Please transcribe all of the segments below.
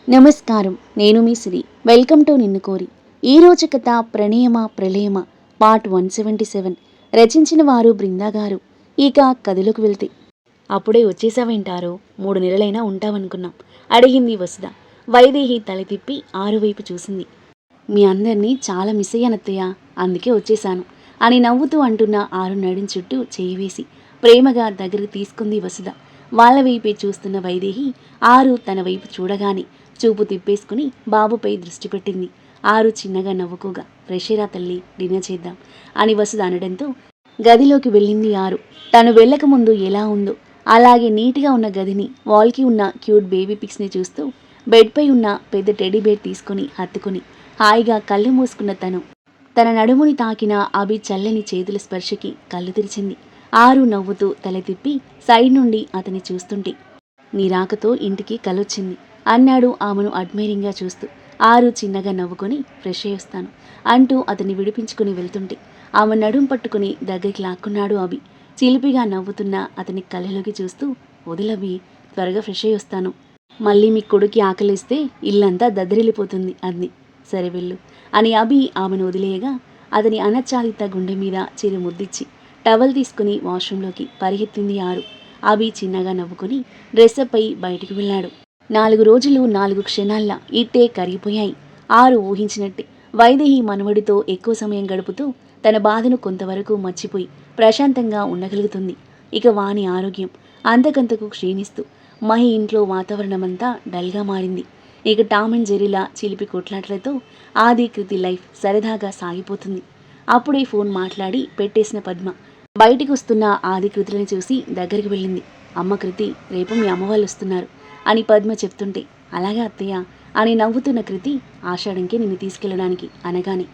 నమస్కారం. నేను మీ సిరి. Welcome to నిన్ను కోరి. ఈరోజు కథ ప్రణయమ ప్రళయమ పార్ట్ 177. రచించిన వారు బృందా గారు. ఇక కథలోకి వెళ్తే, అప్పుడే వచ్చేసావేంటారు? 3 నెలలైనా ఉంటావనుకున్నాం అడిగింది వసుధ. వైదేహి తల తిప్పి ఆరు వైపు చూసింది. మీ అందరినీ చాలా మిస్ అయ్యానత్తయ్య, అందుకే వచ్చేశాను అని నవ్వుతూ అంటున్న ఆరు నడుం చుట్టూ చేయి వేసి ప్రేమగా దగ్గరికి తీసుకుంది వసుధ. వాళ్ళ వైపే చూస్తున్న వైదేహి ఆరు తన వైపు చూడగానే చూపు తిప్పేసుకుని బాబుపై దృష్టి పెట్టింది. ఆరు చిన్నగా నవ్వుకోగా, ఫ్రెషేరా తల్లి, డిన్నర్ చేద్దాం అని వసుధ అనడంతో గదిలోకి వెళ్ళింది ఆరు. తను వెళ్ళకముందు ఎలా ఉందో అలాగే నీట్గా ఉన్న గదిని, వాల్కి ఉన్న క్యూట్ బేబీ పిక్స్ని చూస్తూ బెడ్పై ఉన్న పెద్ద టెడీ బేర్ తీసుకుని హత్తుకుని హాయిగా కళ్ళు మూసుకున్న తన నడుముని తాకిన అభి చల్లని చేతుల స్పర్శకి కళ్ళు తెరిచింది. ఆరు నవ్వుతూ తల తిప్పి సైడ్ నుండి అతని చూస్తుంటే, నీ రాకతో ఇంటికి కలొచ్చింది అన్నాడు ఆమెను అడ్మైరింగ్గా చూస్తూ. ఆరు చిన్నగా నవ్వుకొని ఫ్రెష్ అయ్యి వస్తాను అంటూ అతన్ని విడిపించుకుని వెళ్తుంటే ఆమె నడుం పట్టుకుని దగ్గరికి లాక్కున్నాడు అభి. చిలిపిగా నవ్వుతున్న అతని కళ్ళలోకి చూస్తూ, వదిలభి, త్వరగా ఫ్రెష్ అయ్యి వస్తాను. మళ్ళీ మీ కొడుకి ఆకలిస్తే ఇల్లంతా దద్దరిల్లిపోతుంది అంది. సరే వెళ్ళు అని అభి ఆమెను వదిలేయగా అతని అనచ్చాదిత గుండె మీద చిరు ముద్దిచ్చి టవల్ తీసుకుని వాష్రూంలోకి పరిగెత్తింది ఆరు. అభి చిన్నగా నవ్వుకుని డ్రెస్అప్ అయి బయటికి వెళ్ళాడు. 4 రోజులు 4 క్షణాల్లా ఇట్టే కరిగిపోయాయి. ఆరు ఊహించినట్టే వైదేహి మనవడితో ఎక్కువ సమయం గడుపుతూ తన బాధను కొంతవరకు మర్చిపోయి ప్రశాంతంగా ఉండగలుగుతుంది. ఇక వాణి ఆరోగ్యం అంతకంతకు క్షీణిస్తూ మహి ఇంట్లో వాతావరణమంతా డల్గా మారింది. ఇక టామ్ అండ్ జెర్రీలా చిలిపి కొట్లాటలతో ఆది కృతి లైఫ్ సరదాగా సాగిపోతుంది. అప్పుడే ఫోన్ మాట్లాడి పెట్టేసిన పద్మ బయటికి వస్తున్న ఆది కృతులని చూసి దగ్గరికి వెళ్ళింది. అమ్మ కృతి, రేపు మీ అమ్మ వాళ్ళు వస్తున్నారు అని పద్మ చెప్తుంటే, అలాగే అత్తయ్య అని నవ్వుతున్న కృతి, ఆషాఢంకి నిన్ను తీసుకెళ్లడానికి అనగానే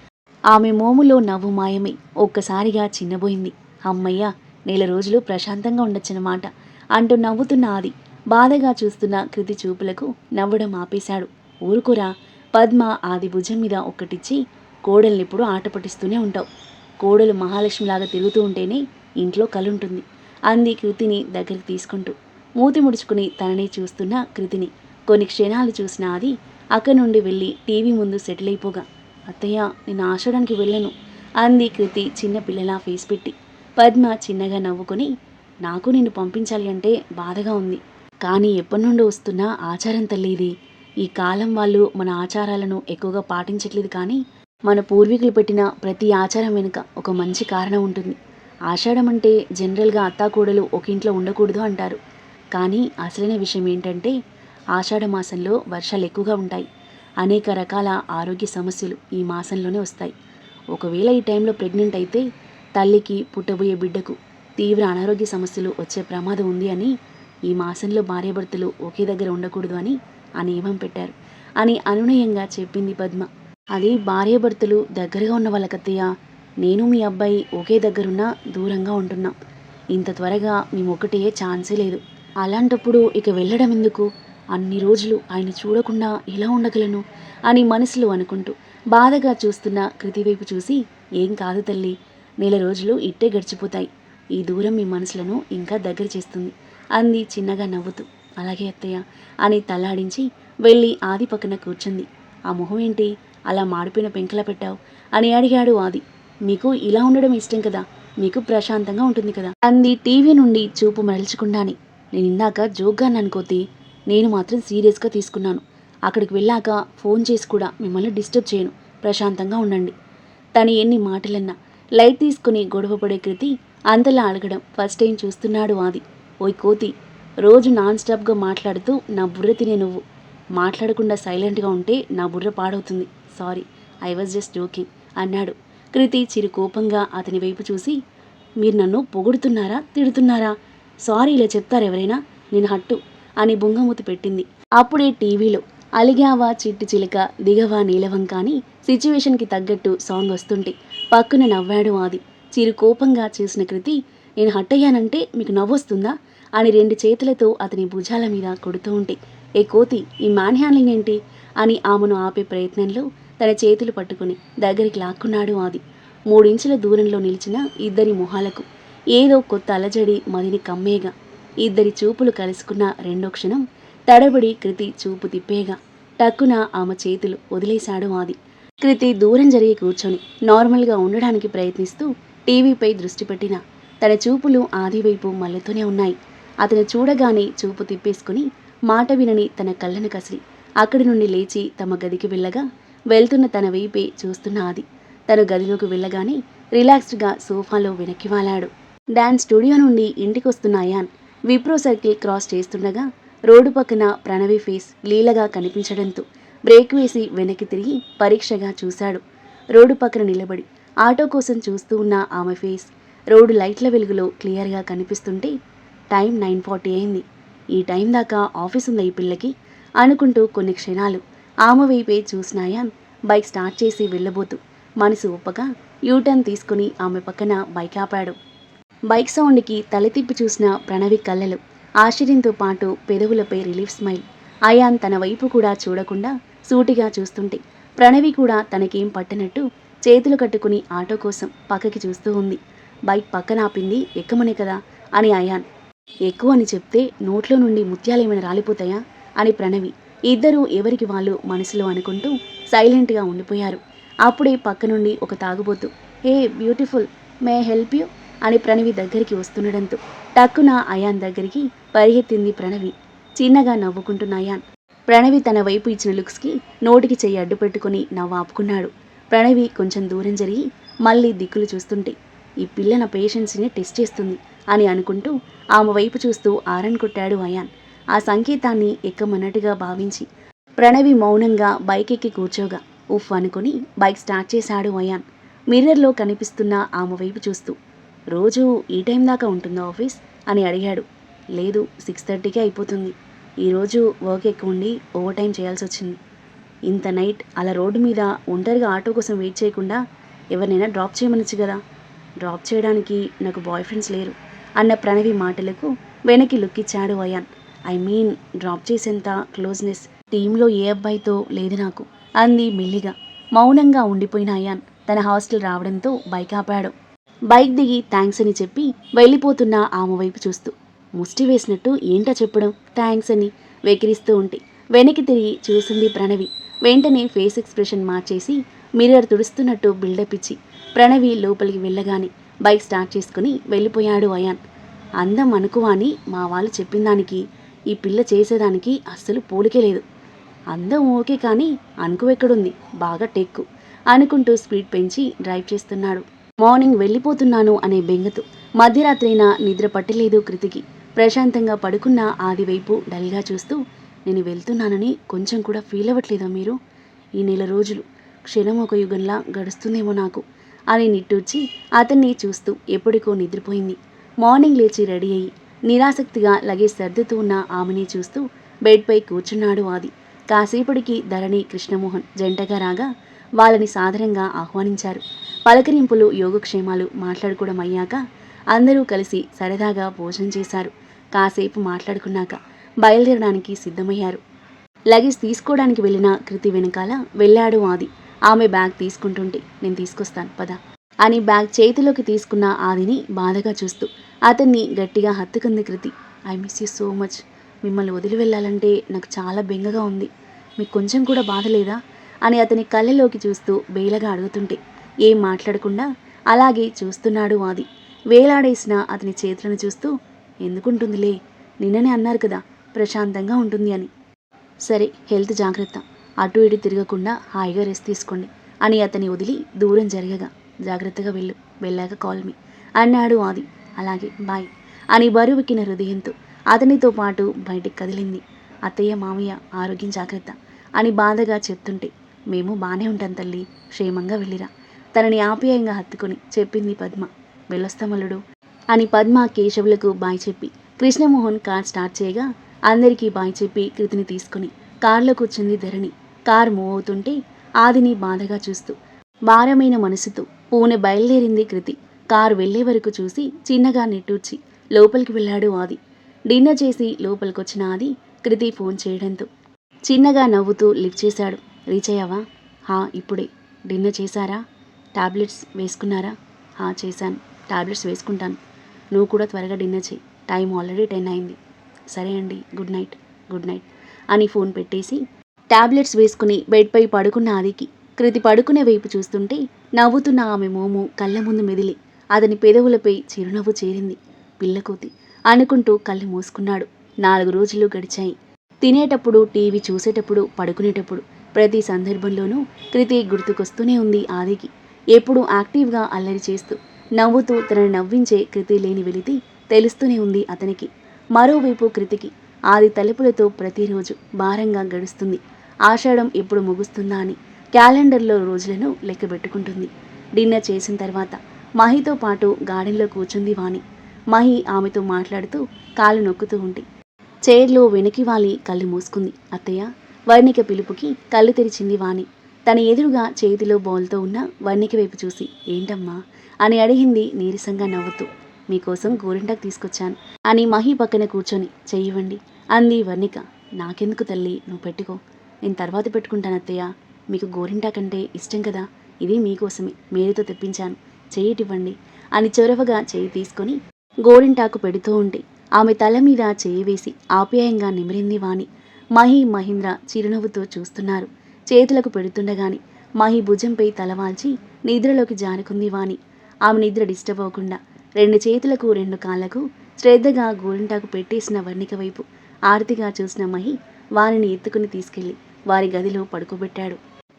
ఆమె మోములో నవ్వు మాయమై ఒక్కసారిగా చిన్నబోయింది. అమ్మయ్య, 4 రోజులు ప్రశాంతంగా ఉండొచ్చన్నమాట అంటూ నవ్వుతున్న ఆది బాధగా చూస్తున్న కృతి చూపులకు నవ్వడం ఆపేశాడు. ఊరుకురా. పద్మ ఆది భుజం మీద ఒక్కటిచ్చి, కోడల్నిప్పుడు ఆట పట్టిస్తూనే ఉంటావు. కోడలు మహాలక్ష్మిలాగా తిరుగుతూ ఉంటేనే ఇంట్లో కలుంటుంది అంది కృతిని దగ్గరికి తీసుకుంటూ. మూతి ముడుచుకుని తననే చూస్తున్న కృతిని కొన్ని క్షణాలు చూసిన ఆది అక్కడి నుండి వెళ్ళి టీవీ ముందు సెటిల్ అయిపోగా, అత్తయ్య, నేను ఆషాఢానికి వెళ్ళను అంది కృతి చిన్న పిల్లలా ఫేస్ పెట్టి. పద్మ చిన్నగా నవ్వుకొని, నాకు నిన్ను పంపించాలి అంటే బాధగా ఉంది, కానీ ఎప్పటి నుండో వస్తున్న ఆచారం తల్లి ఇది. ఈ కాలం వాళ్ళు మన ఆచారాలను ఎక్కువగా పాటించట్లేదు, కానీ మన పూర్వీకులు పెట్టిన ప్రతి ఆచారం వెనుక ఒక మంచి కారణం ఉంటుంది. ఆషాఢం అంటే జనరల్గా అత్తాకోడలు ఒక ఇంట్లో ఉండకూడదు అంటారు, కానీ అసలైన విషయం ఏంటంటే ఆషాఢ మాసంలో వర్షాలు ఎక్కువగా ఉంటాయి. అనేక రకాల ఆరోగ్య సమస్యలు ఈ మాసంలోనే వస్తాయి. ఒకవేళ ఈ టైంలో ప్రెగ్నెంట్ అయితే తల్లికి, పుట్టబోయే బిడ్డకు తీవ్ర అనారోగ్య సమస్యలు వచ్చే ప్రమాదం ఉంది అని, ఈ మాసంలో భార్యాభర్తలు ఒకే దగ్గర ఉండకూడదు అని ఆ నియమం పెట్టారు అని అనునయంగా చెప్పింది పద్మ. అది భార్యాభర్తలు దగ్గరగా ఉన్న వాళ్ళకత్తయ్య. నేను మీ అబ్బాయి ఒకే దగ్గరున్నా దూరంగా ఉంటున్నాం. ఇంత త్వరగా మేమొక్కటయ్యే ఛాన్సే లేదు. అలాంటప్పుడు ఇక వెళ్ళడం ఎందుకు? అన్ని రోజులు ఆయన చూడకుండా ఎలా ఉండగలను అని మనసులో అనుకుంటూ బాధగా చూస్తున్న కృతి వైపు చూసి, ఏం కాదు తల్లి, 4 రోజులు ఇట్టే గడిచిపోతాయి. ఈ దూరం మీ మనసులను ఇంకా దగ్గర చేస్తుంది అంది చిన్నగా నవ్వుతూ. అలాగే అత్తయ్య అని తలాడించి వెళ్ళి ఆది పక్కన కూర్చుంది. ఆ మొహం ఏంటి అలా మాడిపోయిన పెంకలా పెట్టావు అని అడిగాడు ఆది. మీకు ఇలా ఉండడం ఇష్టం కదా, మీకు ప్రశాంతంగా ఉంటుంది కదా అంది టీవీ నుండి చూపు మరల్చకుండానే. నేను ఇందాక జోక్గా అనుకోతి, నేను మాత్రం సీరియస్గా తీసుకున్నాను. అక్కడికి వెళ్ళాక ఫోన్ చేసి కూడా మిమ్మల్ని డిస్టర్బ్ చేయను, ప్రశాంతంగా ఉండండి. తను ఎన్ని మాటలన్నా లైట్ తీసుకుని గొడవపడే కృతి అంతలా అడగడం ఫస్ట్ టైం చూస్తున్నాడు ఆది. ఓయ్ కోతి, రోజు నాన్ స్టాప్గా మాట్లాడుతూ నా బుర్ర తినే నువ్వు మాట్లాడకుండా సైలెంట్గా ఉంటే నా బుర్ర పాడవుతుంది. Sorry, I was just joking అన్నాడు. కృతి చిరు కోపంగా అతని వైపు చూసి, మీరు నన్ను పొగుడుతున్నారా, తిడుతున్నారా? సారీ ఇలా చెప్తారు ఎవరైనా? నేను హట్టు అని బుంగమూతి పెట్టింది. అప్పుడే టీవీలో అలిగావా చిట్టి చిలుక దిగవా నీలవంక అని సిచ్యువేషన్కి తగ్గట్టు సాంగ్ వస్తుంటే పక్కన నవ్వాడు ఆది. చిరు కోపంగా చూసిన కృతి, నేను హట్టయ్యానంటే మీకు నవ్వొస్తుందా అని 2 చేతులతో అతని భుజాల మీద కొడుతూ ఉంటే, ఏ కోతి, ఈ మ్యాన్ హ్యాండ్లింగ్ ఏంటి అని ఆమెను ఆపే ప్రయత్నంలో తన చేతులు పట్టుకుని దగ్గరికి లాక్కున్నాడు ఆది. 3 ఇంచుల దూరంలో నిలిచిన ఇద్దరి మొహాలకు ఏదో కొత్త అలజడి మదిని కమ్మేగా, ఇద్దరి చూపులు కలుసుకున్న రెండో క్షణం తడబడి కృతి చూపు తిప్పేగా టక్కున ఆమె చేతులు వదిలేశాడు ఆది. కృతి దూరం జరిగి కూర్చొని నార్మల్గా ఉండడానికి ప్రయత్నిస్తూ టీవీపై దృష్టి పెట్టిన తన చూపులు ఆది వైపు మళ్ళుతూనే ఉన్నాయి. అతను చూడగానే చూపు తిప్పేసుకుని మాట వినని తన కళ్ళను కసిరి అక్కడి నుండి లేచి తమ గదికి వెళ్ళగా వెళ్తున్న తన వైపే చూస్తున్న ఆది. తను గదిలోకి వెళ్ళగానే రిలాక్స్డ్గా సోఫాలో వెనక్కి వాలాడు. డాన్స్ స్టూడియో నుండి ఇంటికొస్తున్న అయాన్ విప్రో సర్కిల్ క్రాస్ చేస్తుండగా రోడ్డు పక్కన ప్రణవి ఫేస్ లీలగా కనిపించడంతో బ్రేక్ వేసి వెనక్కి తిరిగి పరీక్షగా చూశాడు. రోడ్డు పక్కన నిలబడి ఆటో కోసం చూస్తూ ఉన్న ఆమె ఫేస్ రోడ్డు లైట్ల వెలుగులో క్లియర్గా కనిపిస్తుంటే టైం 9:40 అయింది. ఈ టైం దాకా ఆఫీస్ ఉందా ఈ పిల్లకి అనుకుంటూ కొన్ని క్షణాలు ఆమె వైపే చూసిన అయాన్ బైక్ స్టార్ట్ చేసి వెళ్ళబోతూ మనసు ఒప్పక యూటర్న్ తీసుకుని ఆమె పక్కన బైక్ ఆపాడు. బైక్ సౌండ్కి తల తిప్పి చూసిన ప్రణవి కళ్ళలో ఆశ్చర్యంతో పాటు పెదవులపై రిలీఫ్ స్మైల్. అయాన్ తన వైపు కూడా చూడకుండా సూటిగా చూస్తుంటే ప్రణవి కూడా తనకేం పట్టనట్టు చేతులు కట్టుకుని ఆటో కోసం పక్కకి చూస్తూ ఉంది. బైక్ పక్కన ఆపింది ఎక్కమనే కదా అని అయాన్. ఎక్కువ అని చెప్తే నోట్లో నుండి ముత్యాలేమైనా రాలిపోతాయా అని ప్రణవి. ఇద్దరూ ఎవరికి వాళ్ళు మనసులో అనుకుంటూ సైలెంట్గా ఉండిపోయారు. అప్పుడే పక్క నుండి ఒక తాగుబోతు హే బ్యూటిఫుల్ మే హెల్ప్ యూ అని ప్రణవి దగ్గరికి వస్తుండడంతో టక్కున అయాన్ దగ్గరికి పరిగెత్తింది ప్రణవి. చిన్నగా నవ్వుకుంటున్న అయాన్ ప్రణవి తన వైపు ఇచ్చిన లుక్స్కి నోటికి చెయ్యి అడ్డు పెట్టుకుని నవ్వు ఆపుకున్నాడు. ప్రణవి కొంచెం దూరం జరిగి మళ్ళీ దిక్కులు చూస్తుంటే ఈ పిల్ల నా పేషెన్స్ని టెస్ట్ చేస్తుంది అని అనుకుంటూ ఆమె వైపు చూస్తూ ఆరన్ కొట్టాడు అయాన్. ఆ సంకేతాన్ని ఎక్కమన్నట్టుగా భావించి ప్రణవి మౌనంగా బైక్ ఎక్కి కూర్చోగా ఉఫ్ అనుకుని బైక్ స్టార్ట్ చేశాడు అయాన్. మిర్రర్లో కనిపిస్తున్న ఆమె వైపు చూస్తూ రోజు ఈ టైం దాకా ఉంటుందా ఆఫీస్ అని అడిగాడు. లేదు 6:30కే అయిపోతుంది. ఈరోజు వర్క్ ఎక్కువ ఉండి ఓవర్ టైం చేయాల్సి వచ్చింది. ఇంత నైట్ అలా రోడ్డు మీద ఒంటరిగా ఆటో కోసం వెయిట్ చేయకుండా ఎవరినైనా డ్రాప్ చేయమనొచ్చు కదా. డ్రాప్ చేయడానికి నాకు బాయ్ ఫ్రెండ్స్ లేరు అన్న ప్రణవి మాటలకు వెనక్కి లుక్కిచ్చాడు అయాన్. ఐ మీన్ డ్రాప్ చేసేంత క్లోజ్నెస్ టీంలో ఏ అబ్బాయితో లేదు నాకు అంది మెల్లిగా. మౌనంగా ఉండిపోయిన అయాన్ తన హాస్టల్ రావడంతో బైక్ ఆపాడు. బైక్ దిగి థ్యాంక్స్ అని చెప్పి వెళ్ళిపోతున్న ఆమె వైపు చూస్తూ ముష్టి వేసినట్టు ఏంటో చెప్పడం థ్యాంక్స్ అని వెకిరిస్తూ ఉంటే వెనక్కి తిరిగి చూసింది ప్రణవి. వెంటనే ఫేస్ ఎక్స్ప్రెషన్ మార్చేసి మిర్రర్ తుడుస్తున్నట్టు బిల్డప్ ఇచ్చి ప్రణవి లోపలికి వెళ్ళగానే బైక్ స్టార్ట్ చేసుకుని వెళ్ళిపోయాడు అయాన్. అందం అనుకువా అని మా వాళ్ళు చెప్పిన దానికి ఈ పిల్ల చేసేదానికి అస్సలు పోలికే లేదు. అందం ఓకే కానీ అనుకువెక్కడుంది బాగా టెక్కు అనుకుంటూ స్పీడ్ పెంచి డ్రైవ్ చేస్తున్నాడు. మార్నింగ్ వెళ్ళిపోతున్నాను అనే బెంగతో మధ్యరాత్రైనా నిద్ర పట్టలేదు కృతికి. ప్రశాంతంగా పడుకున్న ఆది వైపు డల్గా చూస్తూ నేను వెళ్తున్నానని కొంచెం కూడా ఫీల్ అవ్వట్లేదా మీరు? ఈ నెల రోజులు క్షణం ఒక యుగంలా గడుస్తుందేమో నాకు అని నిట్టూర్చి అతన్ని చూస్తూ ఎప్పటికో నిద్రపోయింది. మార్నింగ్ లేచి రెడీ అయ్యి నిరాసక్తిగా లగేజ్ సర్దుతూ ఉన్న ఆమెని చూస్తూ బెడ్పై కూర్చున్నాడు ఆది. కాసేపటికి ధరణి కృష్ణమోహన్ జంటగా రాగా వాళ్ళని సాదరంగా ఆహ్వానించారు. పలకరింపులు యోగక్షేమాలు మాట్లాడుకోవడం అయ్యాక అందరూ కలిసి సరదాగా భోజనం చేశారు. కాసేపు మాట్లాడుకున్నాక బయలుదేరడానికి సిద్ధమయ్యారు. లగేజ్ తీసుకోవడానికి వెళ్ళిన కృతి వెనకాల వెళ్ళాడు ఆది. ఆమె బ్యాగ్ తీసుకుంటుంటే నేను తీసుకొస్తాను పద అని బ్యాగ్ చేతిలోకి తీసుకున్న ఆదిని బాధగా చూస్తూ అతన్ని గట్టిగా హత్తుకుంది Kriti. I miss you so much. మిమ్మల్ని వదిలి వెళ్ళాలంటే నాకు చాలా బెంగగా ఉంది. మీకు కొంచెం కూడా బాధ లేదా అని అతని కళ్ళలోకి చూస్తూ బేలగా అడుగుతుంటే ఏం మాట్లాడకుండా అలాగే చూస్తున్నాడు ఆది. వేలాడేసిన అతని చేతులను చూస్తూ ఎందుకుంటుందిలే నిన్ననే అన్నారు కదా ప్రశాంతంగా ఉంటుంది అని. సరే హెల్త్ జాగ్రత్త, అటు ఇటు తిరగకుండా హాయిగా రెస్ట్ తీసుకోండి అని అతని వదిలి దూరం జరగగా జాగ్రత్తగా వెళ్ళాక కాల్ మీ అన్నాడు ఆది. అలాగే బాయ్ అని బరువెక్కిన హృదయంతో అతనితో పాటు బయటికి కదిలింది. అత్తయ్య మామయ్య ఆరోగ్యం జాగ్రత్త అని బాధగా చెప్తుంటే మేము బాగానే ఉంటాం తల్లి, క్షేమంగా వెళ్ళిరా తనని ఆప్యాయంగా హత్తుకుని చెప్పింది పద్మ. వెళ్ళొస్తామల్లుడు అని పద్మ కేశవులకు బాయ్ చెప్పి కృష్ణమోహన్ కార్ స్టార్ట్ చేయగా అందరికీ బాయ్ చెప్పి కృతిని తీసుకుని కార్లో కూర్చుంది ధరణి. కార్ మూవ్ అవుతుంటే ఆదిని బాధగా చూస్తూ భారమైన మనసుతో పూణె బయలుదేరింది కృతి. కారు వెళ్లే వరకు చూసి చిన్నగా నిట్టూర్చి లోపలికి వెళ్ళాడు ఆది. డిన్నర్ చేసి లోపలికొచ్చిన ఆది కృతి ఫోన్ చేయడంతో చిన్నగా నవ్వుతూ లిఫ్ట్ చేశాడు. రీచ్ అయ్యావా? హా ఇప్పుడే. డిన్నర్ చేశారా? టాబ్లెట్స్ వేసుకున్నారా? హా చేశాను, టాబ్లెట్స్ వేసుకుంటాను. నువ్వు కూడా త్వరగా డిన్నర్ చేయి, టైం ఆల్రెడీ 10 అయింది. సరే అండి, గుడ్ నైట్. గుడ్ నైట్ అని ఫోన్ పెట్టేసి టాబ్లెట్స్ వేసుకుని బెడ్పై పడుకున్న ఆదికి కృతి పడుకునే వైపు చూస్తుంటే నవ్వుతున్న ఆమె మోము కళ్ళ ముందు మెదిలి అతని పెదవులపై చిరునవ్వు చేరింది. పిల్లకోతి అనుకుంటూ కళ్ళు మూసుకున్నాడు. 4 రోజులు గడిచాయి. తినేటప్పుడు, టీవీ చూసేటప్పుడు, పడుకునేటప్పుడు ప్రతి సందర్భంలోనూ కృతి గుర్తుకొస్తూనే ఉంది ఆదికి. ఎప్పుడూ యాక్టివ్గా అల్లరి చేస్తూ నవ్వుతూ తనని నవ్వించే కృతి లేని వెలితి తెలుస్తూనే ఉంది అతనికి. మరోవైపు కృతికి ఆది తలుపులతో ప్రతిరోజు భారంగా గడుస్తుంది. ఆషాఢం ఎప్పుడు ముగుస్తుందా అని క్యాలెండర్లో రోజులను లెక్కబెట్టుకుంటుంది. డిన్నర్ చేసిన తర్వాత మహితో పాటు గార్డెన్లో కూర్చుంది వాణి. మహి ఆమెతో మాట్లాడుతూ కాలు నొక్కుతూ ఉంటే చైర్లో వెనక్కి వాలి కళ్ళు మూసుకుంది. అత్తయ్య, వర్ణిక పిలుపుకి కళ్ళు తెరిచింది వాణి. తన ఎదురుగా చేతిలో బౌల్తో ఉన్న వర్ణిక వైపు చూసి ఏంటమ్మా అని అడిగింది నీరసంగా నవ్వుతూ. మీకోసం గోరింటాకు తీసుకొచ్చాను అని మహి పక్కన కూర్చొని చెయ్యివ్వండి అంది వర్ణిక. నాకెందుకు తల్లి, నువ్వు పెట్టుకో, నేను తర్వాత పెట్టుకుంటాను అత్తయ్య. మీకు గోరింటాకంటే ఇష్టం కదా, ఇది మీకోసమే మేలుతో తెప్పించాను, చెయ్యిటివ్వండి అని చొరవగా చెయ్యి తీసుకొని గోరింటాకు పెడుతూ ఉంటే ఆమె తల మీద చేయి వేసి ఆప్యాయంగా నిమిరింది వాణి. మహి, మహేంద్ర చిరునవ్వుతో చూస్తున్నారు. చేతులకు పెడుతుండగాని మహి భుజంపై తలవాల్చి నిద్రలోకి జారుకుంది వాణి. ఆమె నిద్ర డిస్టర్బ్ అవ్వకుండా 2 చేతులకు 2 కాళ్లకు శ్రద్ధగా గోరింటాకు పెట్టేసిన వర్ణిక వైపు ఆర్తిగా చూసిన మహి వారిని ఎత్తుకుని తీసుకెళ్లి వారి గదిలో పడుకోబెట్టాడు.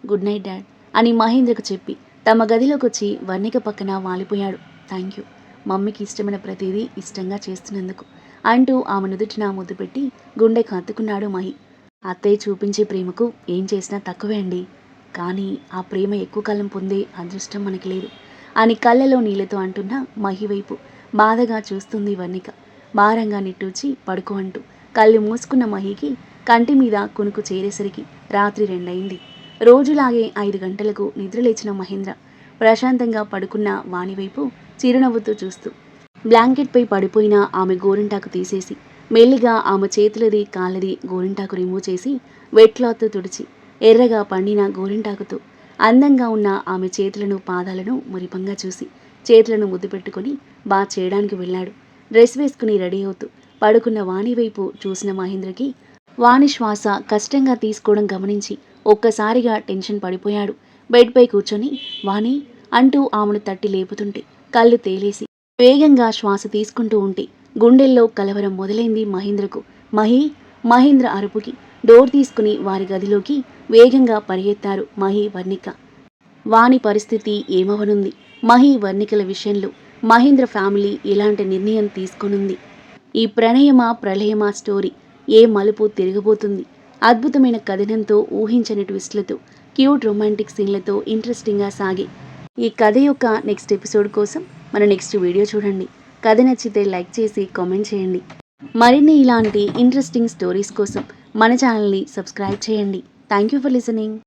గుడ్ నైట్ డాడ్ అని మహేంద్రకు చెప్పి తమ గదిలోకొచ్చి వర్ణిక పక్కన వాలిపోయాడు. థ్యాంక్ యూ, మమ్మీకి ఇష్టమైన ప్రతిదీ ఇష్టంగా చేస్తున్నందుకు అంటూ ఆమె నుదుటిన ముద్దు పెట్టి గుండెకు హత్తుకున్నాడు మహి. అత్తయ్య చూపించే ప్రేమకు ఏం చేసినా తక్కువే అండి, కానీ ఆ ప్రేమ ఎక్కువ కాలం పొందే అదృష్టం మనకి లేదు అని కళ్ళలో నీళ్లతో అంటున్న మహి వైపు బాధగా చూస్తుంది వర్ణిక. భారంగా నిట్టూచి పడుకో అంటూ కళ్ళు మూసుకున్న మహికి కంటి మీద కునుకు చేరేసరికి రాత్రి 2 అయింది. రోజులాగే 5 గంటలకు నిద్రలేచిన మహేంద్ర ప్రశాంతంగా పడుకున్న వాణి వైపు చిరునవ్వుతూ చూస్తూ బ్లాంకెట్పై పడిపోయిన ఆమె గోరింటాకు తీసేసి మెల్లిగా ఆమె చేతులది కాళ్ళది గోరింటాకు రిమూవ్ చేసి వెట్ క్లాత్తో తుడిచి ఎర్రగా పండిన గోరింటాకుతో అందంగా ఉన్న ఆమె చేతులను పాదాలను మురిపంగా చూసి చేతులను ముద్దు పెట్టుకుని బాత్ చేయడానికి వెళ్ళాడు. డ్రెస్ వేసుకుని రెడీ అవుతూ పడుకున్న వాణి వైపు చూసిన మహేంద్రకి వాణి శ్వాస కష్టంగా తీసుకోవడం గమనించి ఒక్కసారిగా టెన్షన్ పడిపోయాడు. బెడ్పై కూర్చొని వాణి అంటూ ఆమెను తట్టి లేపుతుంటే కళ్ళు తేలేసి వేగంగా శ్వాస తీసుకుంటూ ఉంటే గుండెల్లో కలవరం మొదలైంది మహేంద్రకు. మహేంద్ర అరుపుకి డోర్ తీసుకుని వారి గదిలోకి వేగంగా పరిగెత్తారు మహి, వర్ణిక. వాణి పరిస్థితి ఏమవనుంది? మహి, వర్ణికల విషయంలో మహేంద్ర ఫ్యామిలీ ఎలాంటి నిర్ణయం తీసుకొనుంది? ఈ ప్రణయమా ప్రళయమా స్టోరీ ఏ మలుపు తిరగబోతుంది? అద్భుతమైన కథనంతో, ఊహించని ట్విస్ట్లతో, క్యూట్ రొమాంటిక్ సీన్లతో ఇంట్రెస్టింగ్గా సాగే ఈ కథ యొక్క నెక్స్ట్ ఎపిసోడ్ కోసం మన నెక్స్ట్ వీడియో చూడండి. కథ నచ్చితే లైక్ చేసి కామెంట్ చేయండి. మరిన్ని ఇలాంటి ఇంట్రెస్టింగ్ స్టోరీస్ కోసం మన ఛానల్ని సబ్స్క్రైబ్ చేయండి. Thank you for listening.